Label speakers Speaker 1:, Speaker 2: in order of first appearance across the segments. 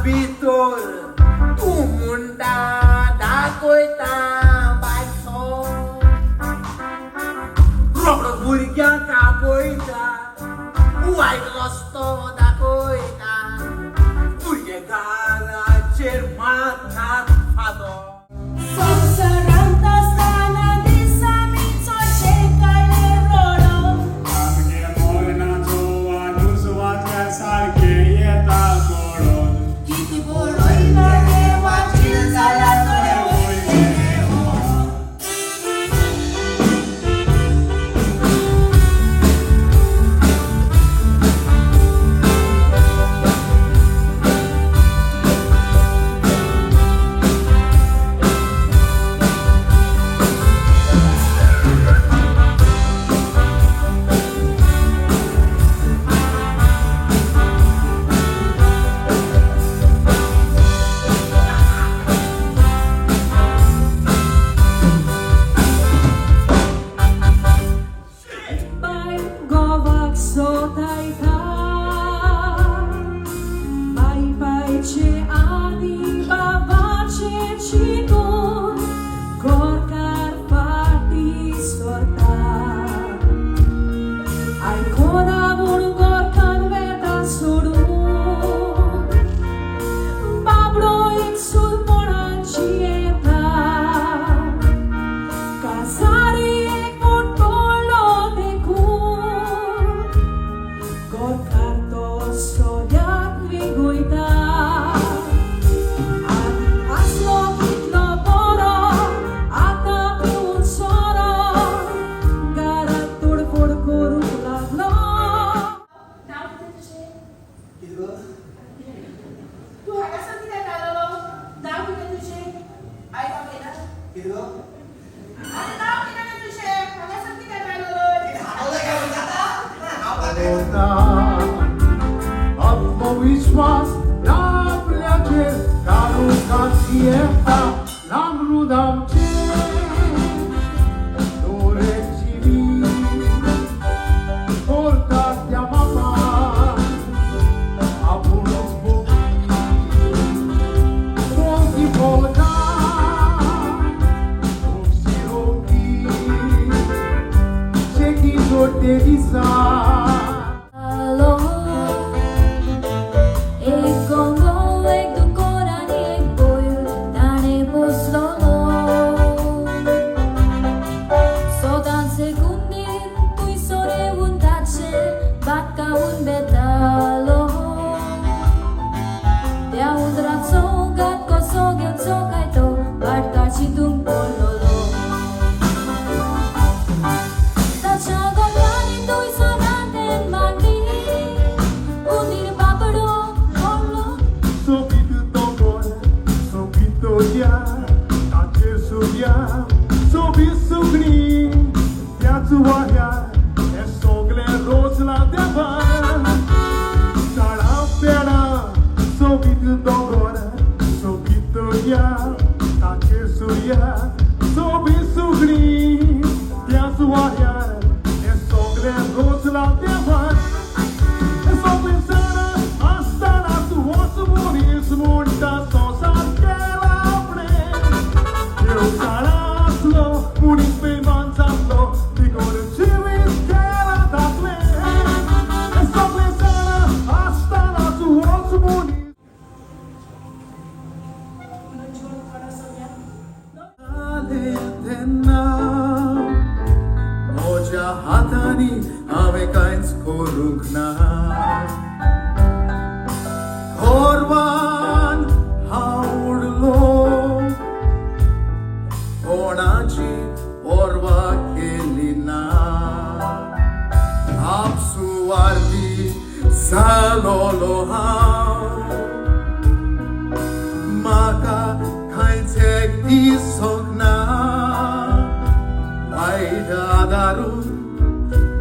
Speaker 1: भितर तूं म्हणटा दाखयता बायचो रोकडो भुरग्यांक आपयता वायट रस्तो दाखयता भुरगे गाराचेर मारतात फादो
Speaker 2: संवसारांत आसतना दिसांनी चडशे काळले रडो
Speaker 3: आमगे मोरनाचो वानूस वाचल्या सारके येता कळोन
Speaker 2: कितें बरयला देवाची जाल्यार थोडे वयले
Speaker 1: आत्मविश्वास आपल्याचेर काळोखात येता लांबरूद आमचे दोरेची कोरतात त्या बापान आपुणूच बोलकी बोलता रोगी शेकी जोडते दिसा हातांनी हांवें कांयच करूंक ना गोरवान हांव उडलो कोणाची पर्वा केली ना आपसुवार्थी जालोलो हांव म्हाका कांयच एक दिसोंक ना वायट आदारून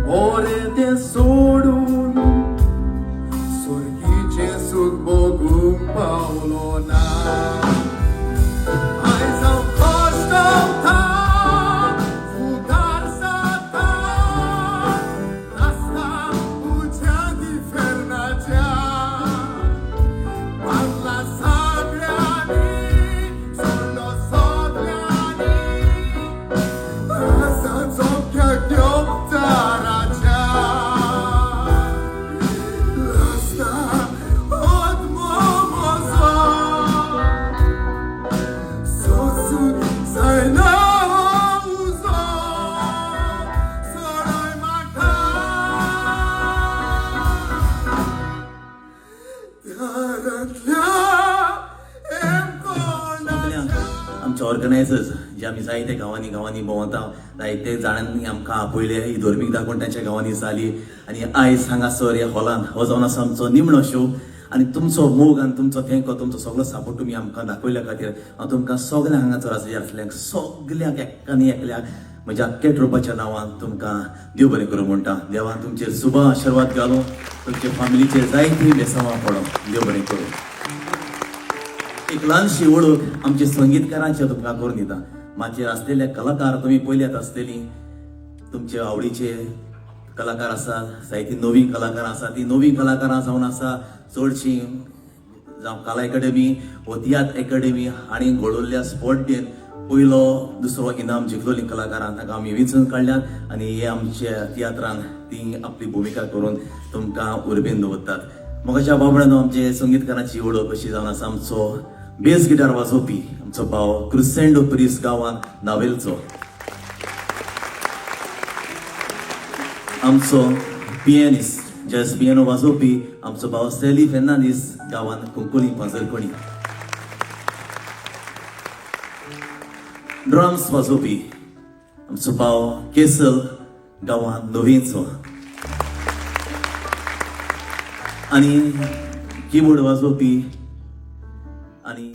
Speaker 1: बोरें तें सोडून सुरगीचें सूख भोगूंक पावलो ना आयज हांव कश्टावता फुडार जाता रस्ता उज्या दिफेरनाच्या बांगला घरातल्या
Speaker 4: सगळ्यांक आमचे ऑर्गनायझर्स जे आमी जायते गांवांनी गांवांनी भोंवता जायते जाणांनी आमकां आपयले ही धर्मीक दाखोवन तांच्या गांवांनी जाली आनी आयज हांगासर ह्या हॉलान हो जावन आसा आमचो निमणो शो आनी तुमचो मोग आनी तुमचो थँको तुमचो सगळो सपोर्ट तुमी आमकां दाखयल्या खातीर हांव तुमकां सगळ्यांक हांगासर आसल्याक सगळ्यांक एक्कानी एकल्याक म्हज्या आख्ख्या ट्रुपाच्या नांवान तुमकां देव बरें करूं म्हणटा देवान तुमचेर शुभ आशिर्वाद घालूं तुमचे फॅमिलीचेर जायतीं बेसांवां पडों देव बरें करूं. एक ल्हानशी वळख आमच्या संगीतकारांचे तुमकां करून दिता. माचयेर आसलेले कलाकार तुमी पयल्यात आसतलीं तुमचे आवडीचे कलाकार आसात जायतीं नवी कलाकारां आसा ती नवी कलाकारां जावन आसा चडशीं जावं कला एकाडेमी वो तियात्र एकाडेमी हांणी घडोवल्ल्या स्पोर्ट डेन पयलो दुसरो इनाम जिखलोलीं कलाकारां ताका आमी वेंचून काडल्यात आनी हे आमच्या तियात्रान ती आपली भुमिका करून तुमकां उर्बेन दवरतात. मोगाच्या बाबड्यान आमचे संगीतकारांची वळख अशी जावन आसा आमचो बेस गिटार वाजोवपी आमचो भाव क्रुसेंडो प्रिस गांवांत नावेलचो आमचो पियानिस्ट जॅझ पियानो वाजोवपी आमचो भाव सेली फेर्नांदीस गांवांत कोंकोली पांजरकोणी ड्रम्स वाजोवपी आमचो भाव केसल गांवांत नोवेंचो आनी कीबोर्ड वाजोवपी आनी